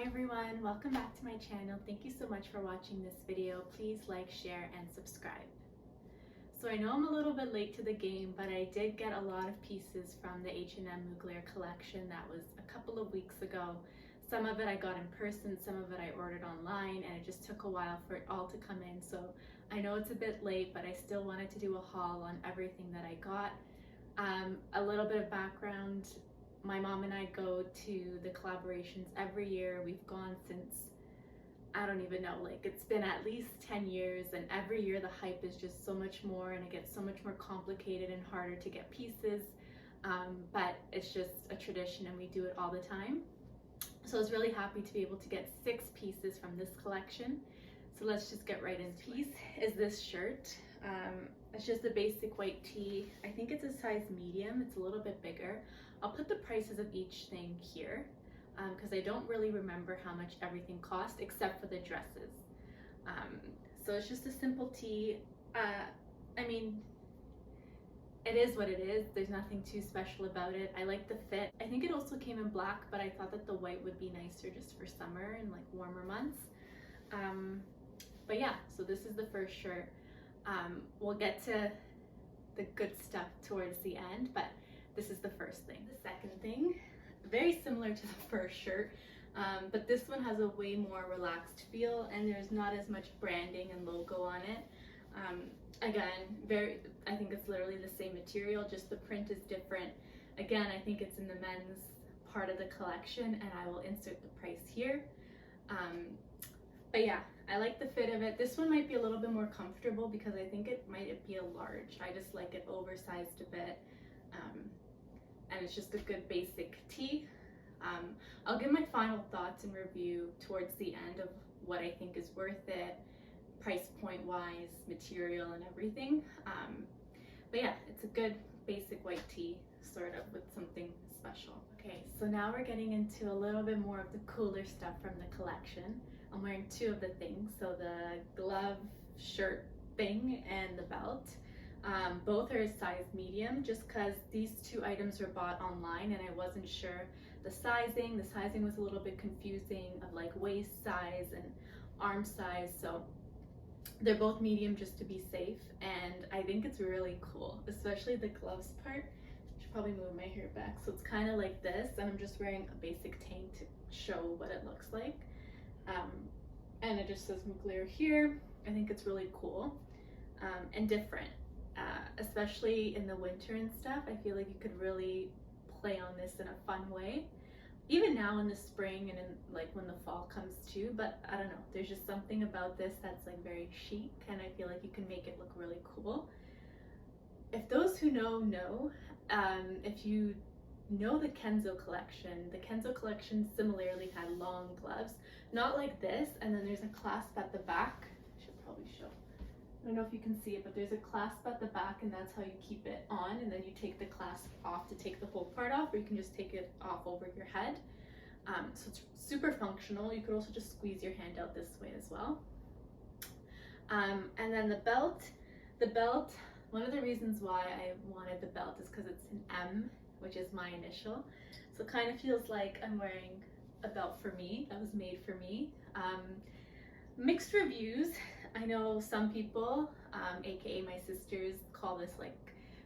everyone, welcome back to my channel. Thank you so much for watching this video. Please like, share, and subscribe. So I know I'm a little bit late to the game, but I did get a lot of pieces from the H&M Mugler collection that was a couple of weeks ago. Some of it I got in person, some of it I ordered online, and it just took a while for it all to come in. So I know it's a bit late, but I still wanted to do a haul on everything that I got. A little bit of background. My mom and I go to the collaborations every year. We've gone since, I don't even know, like it's been at least 10 years, and every year the hype is just so much more and it gets so much more complicated and harder to get pieces, but it's just a tradition and we do it all the time. So I was really happy to be able to get 6 pieces from this collection. So let's just get right into it. Piece is this shirt. It's just a basic white tee. I think it's a size medium. It's a little bit bigger. I'll put the prices of each thing here because I don't really remember how much everything cost except for the dresses. So it's just a simple tee. I mean, it is what it is. There's nothing too special about it. I like the fit. I think it also came in black, but I thought that the white would be nicer just for summer and like warmer months. But yeah, so this is the first shirt. We'll get to the good stuff towards the end, but this is the first thing. The second thing, very similar to the first shirt, but this one has a way more relaxed feel and there's not as much branding and logo on it. Again, I think it's literally the same material, just the print is different. Again, I think it's in the men's part of the collection and I will insert the price here. But yeah, I like the fit of it. This one might be a little bit more comfortable because I think it might be a large. I just like it oversized a bit. And it's just a good basic tee. I'll give my final thoughts and review towards the end of what I think is worth it, price point wise, material and everything. But yeah, it's a good basic white tee, sort of, with something special. Okay, so now we're getting into a little bit more of the cooler stuff from the collection. I'm wearing 2 of the things, so the glove shirt thing and the belt. Both are a size medium just because these 2 items were bought online and I wasn't sure the sizing. The sizing was a little bit confusing of like waist size and arm size, so they're both medium just to be safe, and I think it's really cool, especially the gloves part. I should probably move my hair back. So it's kind of like this, and I'm just wearing a basic tank to show what it looks like. And it just says Mugler here. I think it's really cool and different. Especially in the winter and stuff, I feel like you could really play on this in a fun way. Even now in the spring and in like when the fall comes too, but I don't know, there's just something about this that's like very chic and I feel like you can make it look really cool. If those who know, if you know the Xoxo collection similarly had long gloves, not like this, and then there's a clasp at the back. I should probably show. I don't know if you can see it, but there's a clasp at the back and that's how you keep it on, and then you take the clasp off to take the whole part off, or you can just take it off over your head. So it's super functional. You could also just squeeze your hand out this way as well. And then the belt, one of the reasons why I wanted the belt is because it's an M, which is my initial. So it kind of feels like I'm wearing a belt for me, that was made for me. Mixed reviews. I know some people, aka my sisters, call this like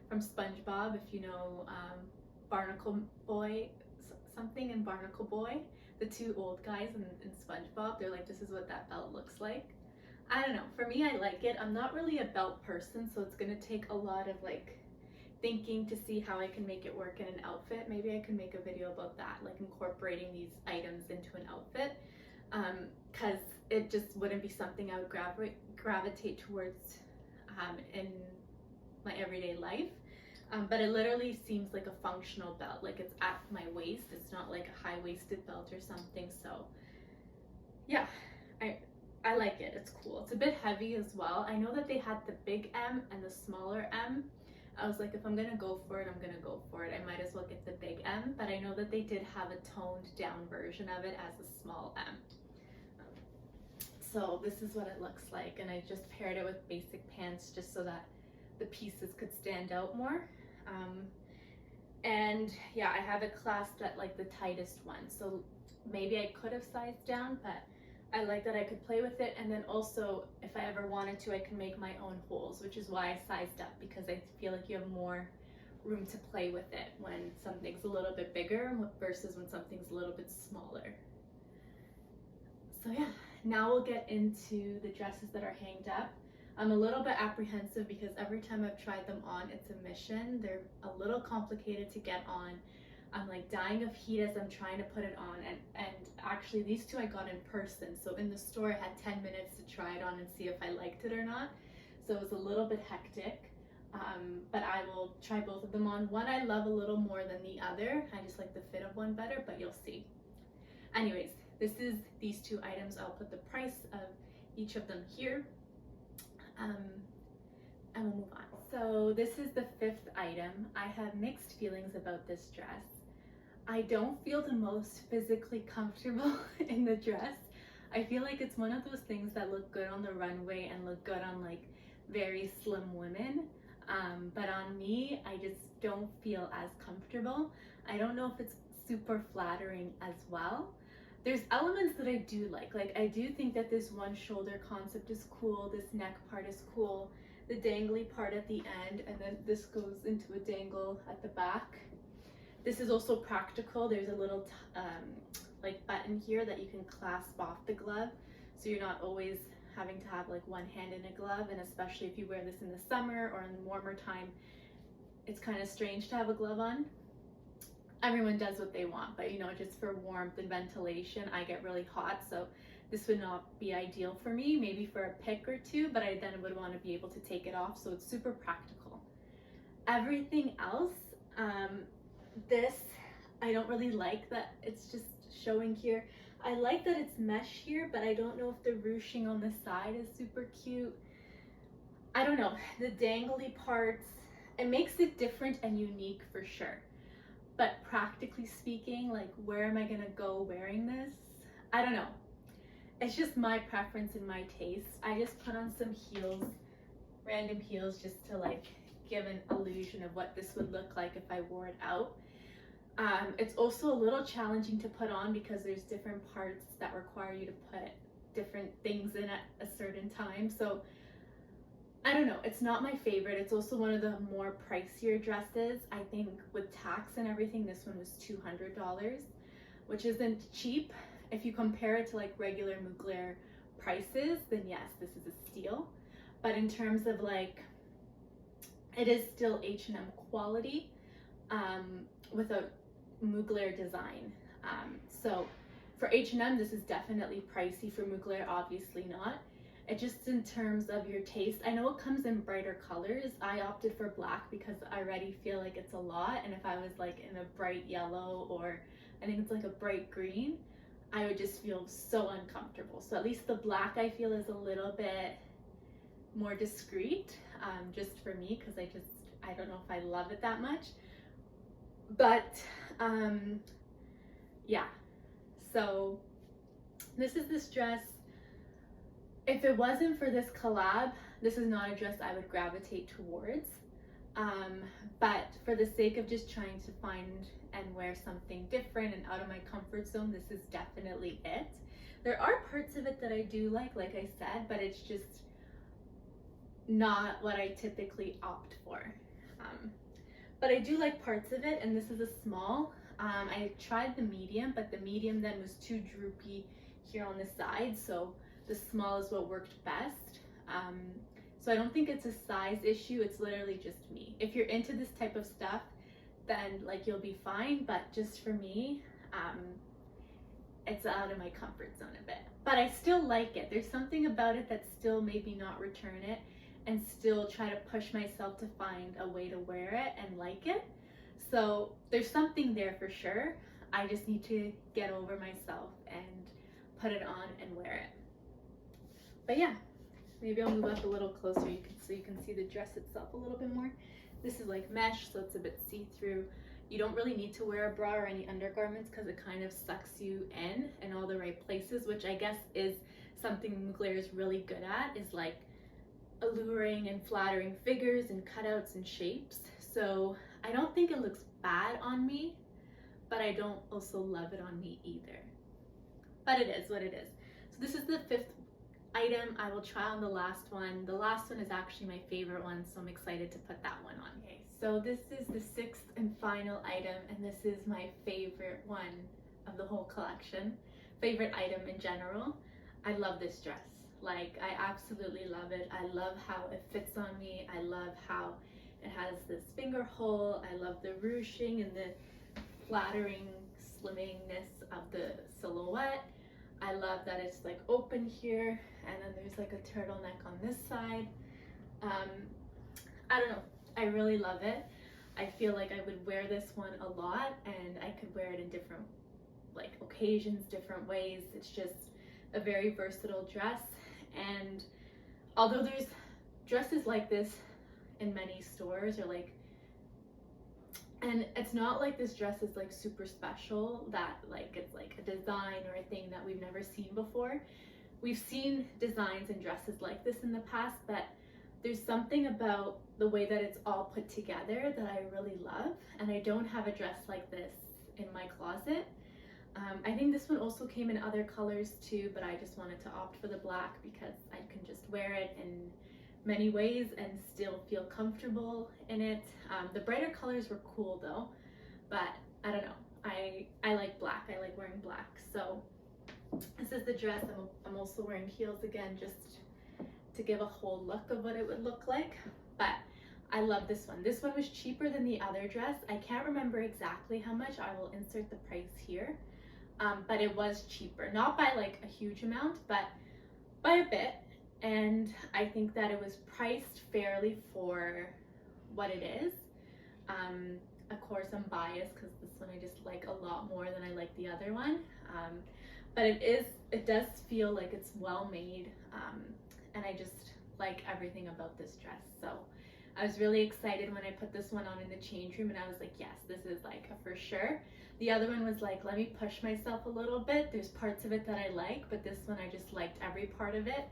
from SpongeBob, if you know Barnacle Boy, something in Barnacle Boy, the 2 old guys in SpongeBob, they're like, this is what that belt looks like. I don't know, for me I like it. I'm not really a belt person, so it's gonna take a lot of like thinking to see how I can make it work in an outfit. Maybe I can make a video about that, like incorporating these items into an outfit, because it just wouldn't be something I would gravitate towards in my everyday life. But it literally seems like a functional belt, like it's at my waist. It's not like a high-waisted belt or something. So yeah, I like it. It's cool. It's a bit heavy as well. I know that they had the big M and the smaller M. I was like, if I'm gonna go for it, I'm gonna go for it. I might as well get the big M, but I know that they did have a toned down version of it as a small M. So this is what it looks like, and I just paired it with basic pants just so that the pieces could stand out more. And yeah, I have it clasped at like the tightest one. So Maybe I could have sized down, but I like that I could play with it. And then also, if I ever wanted to, I can make my own holes, which is why I sized up, because I feel like you have more room to play with it when something's a little bit bigger versus when something's a little bit smaller. So yeah, now we'll get into the dresses that are hanged up. I'm a little bit apprehensive because every time I've tried them on, it's a mission. They're a little complicated to get on. I'm like dying of heat as I'm trying to put it on, and actually these two I got in person. So in the store I had 10 minutes to try it on and see if I liked it or not. So it was a little bit hectic, but I will try both of them on. One I love a little more than the other. I just like the fit of one better, but you'll see. Anyways, this is these two items. I'll put the price of each of them here, and we'll move on. So this is the 5th item. I have mixed feelings about this dress. I don't feel the most physically comfortable in the dress. I feel like it's one of those things that look good on the runway and look good on like very slim women. But on me, I just don't feel as comfortable. I don't know if it's super flattering as well. There's elements that I do like I do think that this one shoulder concept is cool, this neck part is cool, the dangly part at the end, and then this goes into a dangle at the back. This is also practical. There's a little like button here that you can clasp off the glove, so you're not always having to have like one hand in a glove, and especially if you wear this in the summer or in the warmer time, it's kind of strange to have a glove on. Everyone does what they want, but you know, just for warmth and ventilation, I get really hot, so this would not be ideal for me, maybe for a pic or two, but I then would want to be able to take it off, so it's super practical. Everything else, this, I don't really like that it's just showing here. I like that it's mesh here, but I don't know if the ruching on the side is super cute. I don't know, the dangly parts, it makes it different and unique for sure. But practically speaking, like where am I gonna go wearing this? I don't know. It's just my preference and my taste. I just put on some heels, random heels, just to like give an illusion of what this would look like if I wore it out. It's also a little challenging to put on because there's different parts that require you to put different things in at a certain time. So I don't know, it's not my favorite. It's also one of the more pricier dresses. I think with tax and everything, this one was $200, which isn't cheap. If you compare it to like regular Mugler prices, then yes, this is a steal. But in terms of like, it is still H&M quality with a Mugler design. So for H&M, this is definitely pricey. For Mugler, obviously not. It just in terms of your taste, I know it comes in brighter colors. I opted for black because I already feel like it's a lot, and if I was like in a bright yellow or I think it's like a bright green, I would just feel so uncomfortable. So at least the black I feel is a little bit more discreet, just for me, because I don't know if I love it that much. But yeah, so this is this dress. If it wasn't for this collab, this is not a dress I would gravitate towards. But for the sake of just trying to find and wear something different and out of my comfort zone, this is definitely it. There are parts of it that I do like I said, but it's just not what I typically opt for. But I do like parts of it, and this is a small. I tried the medium, but the medium then was too droopy here on the side, so the small is what worked best. So I don't think it's a size issue, it's literally just me. If you're into this type of stuff, then like you'll be fine, but just for me, it's out of my comfort zone a bit. But I still like it. There's something about it that still made me not return it and still try to push myself to find a way to wear it and like it. So there's something there for sure. I just need to get over myself and put it on and wear it. But yeah, maybe I'll move up a little closer so you can see the dress itself a little bit more. This is like mesh, so it's a bit see-through. You don't really need to wear a bra or any undergarments because it kind of sucks you in all the right places, which I guess is something Mugler is really good at, is like alluring and flattering figures and cutouts and shapes. So I don't think it looks bad on me, but I don't also love it on me either. but it is what it is. So this is the 5th item. I will try on the last one. The last one is actually my favorite one, so I'm excited to put that one on. Okay, so this is the 6th and final item, and this is my favorite one of the whole collection. Favorite item in general. I love this dress. Like, I absolutely love it. I love how it fits on me. I love how it has this finger hole. I love the ruching and the flattering slimmingness of the silhouette. I love that it's like open here, and then there's like a turtleneck on this side. I don't know, I really love it. I feel like I would wear this one a lot, and I could wear it in different like occasions, different ways. It's just a very versatile dress, and although there's dresses like this in many stores, or like, and it's not like this dress is like super special, that like it's like a design or a thing that we've never seen before. We've seen designs and dresses like this in the past, but there's something about the way that it's all put together that I really love, and I don't have a dress like this in my closet. I think this one also came in other colors too, but I just wanted to opt for the black because I can just wear it in many ways and still feel comfortable in it. The brighter colors were cool though, but I don't know, I like black. I like wearing black. So this is the dress. I'm also wearing heels again, just to give a whole look of what it would look like, but I love this one. This one was cheaper than the other dress. I can't remember exactly how much. I will insert the price here, but it was cheaper, not by like a huge amount, but by a bit. And I think that it was priced fairly for what it is. Of course, I'm biased because this one I just like a lot more than I like the other one. But it does feel like it's well made, and I just like everything about this dress. So I was really excited when I put this one on in the change room, and I was like, yes, this is like a for sure. The other one was like, let me push myself a little bit. There's parts of it that I like, but this one I just liked every part of it.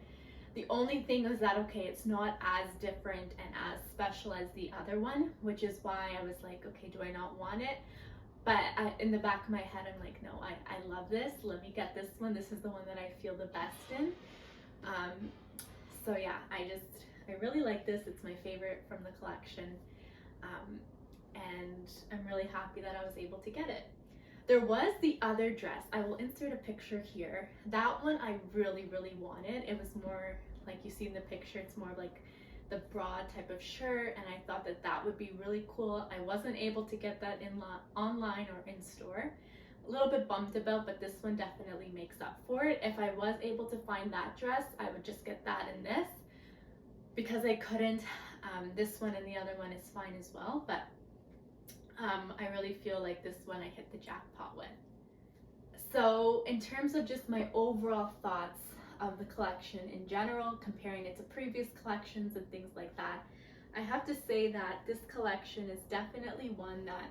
The only thing was that, okay, it's not as different and as special as the other one, which is why I was like, okay, do I not want it? But in the back of my head, I'm like, no, I love this. Let me get this one. This is the one that I feel the best in. So yeah, I really like this. It's my favorite from the collection. And I'm really happy that I was able to get it. There was the other dress. I will insert a picture here. That one I really, really wanted. It was more like you see in the picture, it's more like the broad type of shirt, and I thought that that would be really cool. I wasn't able to get that online or in store. A little bit bummed about, but this one definitely makes up for it. If I was able to find that dress, I would just get that in this. Because I couldn't, this one and the other one is fine as well, but I really feel like this one I hit the jackpot with. So in terms of just my overall thoughts of the collection in general, comparing it to previous collections and things like that, I have to say that this collection is definitely one that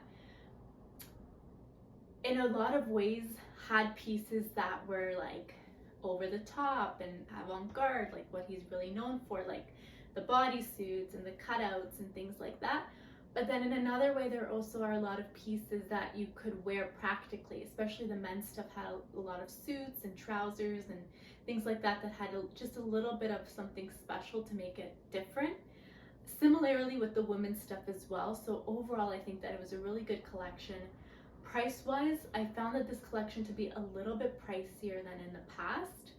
in a lot of ways had pieces that were like over the top and avant-garde, like what he's really known for, like the bodysuits and the cutouts and things like that. But then in another way, there also are a lot of pieces that you could wear practically, especially the men's stuff had a lot of suits and trousers and things like that that had just a little bit of something special to make it different. Similarly with the women's stuff as well. So overall, I think that it was a really good collection. Price-wise, I found that this collection to be a little bit pricier than in the past.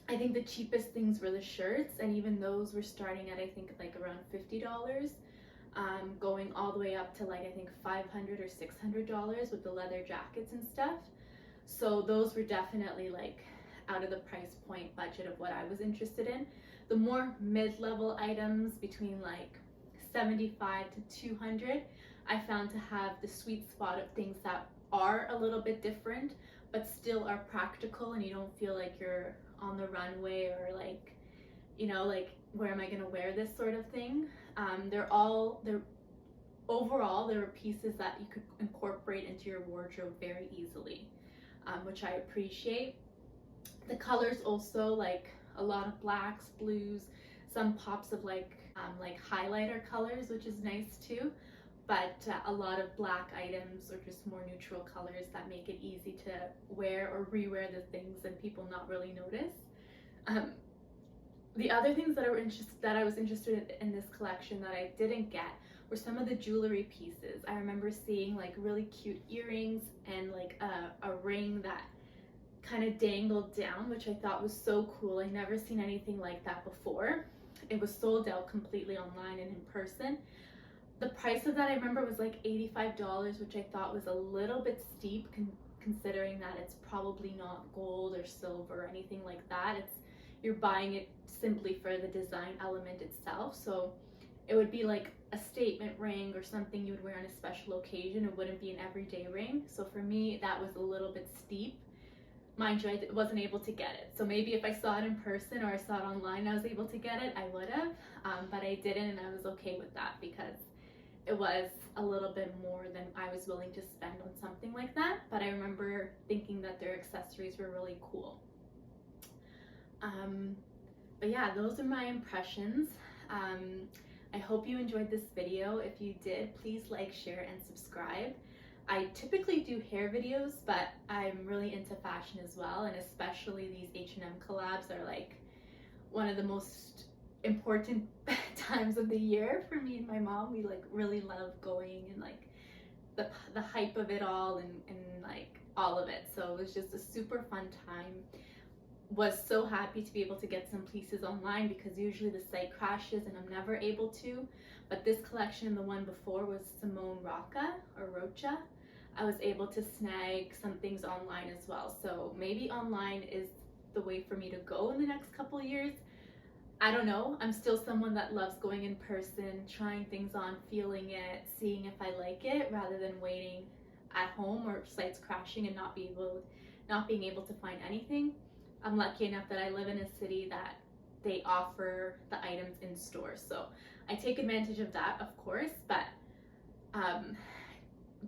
I think the cheapest things were the shirts, and even those were starting at I think like around $50, going all the way up to like I think $500 or $600 with the leather jackets and stuff. So those were definitely like out of the price point budget of what I was interested in. The more mid-level items between like $75 to $200, I found to have the sweet spot of things that are a little bit different but still are practical, and you don't feel like you're on the runway or like, you know, like where am I gonna wear this sort of thing. Overall there were pieces that you could incorporate into your wardrobe very easily, which I appreciate. The colors also, like a lot of blacks, blues, some pops of like highlighter colors, which is nice too. but a lot of black items or just more neutral colors that make it easy to wear or rewear the things and people not really notice. The other things that I was interested in this collection that I didn't get were some of the jewelry pieces. I remember seeing like really cute earrings and like a ring that kind of dangled down, which I thought was so cool. I never seen anything like that before. It was sold out completely online and in person. The price of that I remember was like $85, which I thought was a little bit steep considering that it's probably not gold or silver or anything like that. You're buying it simply for the design element itself. So it would be like a statement ring or something you would wear on a special occasion. It wouldn't be an everyday ring. So for me, that was a little bit steep. Mind you, I wasn't able to get it. So maybe if I saw it in person or I saw it online, I was able to get it, I would have. But I didn't, and I was okay with that because it was a little bit more than I was willing to spend on something like that. But I remember thinking that their accessories were really cool. But yeah, those are my impressions. I hope you enjoyed this video. If you did, please like, share, and subscribe. I typically do hair videos, but I'm really into fashion as well, and especially these H&M collabs are like one of the most important times of the year for me and my mom. We like really love going and like the hype of it all and like all of it. So it was just a super fun time. Was so happy to be able to get some pieces online because usually the site crashes and I'm never able to. But this collection and the one before was Simone Rocha. I was able to snag some things online as well. So maybe online is the way for me to go in the next couple of years. I don't know. I'm still someone that loves going in person, trying things on, feeling it, seeing if I like it, rather than waiting at home or sites crashing and not being able to find anything. I'm lucky enough that I live in a city that they offer the items in stores. So I take advantage of that, of course, but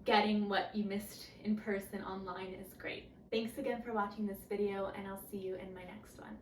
getting what you missed in person online is great. Thanks again for watching this video, and I'll see you in my next one.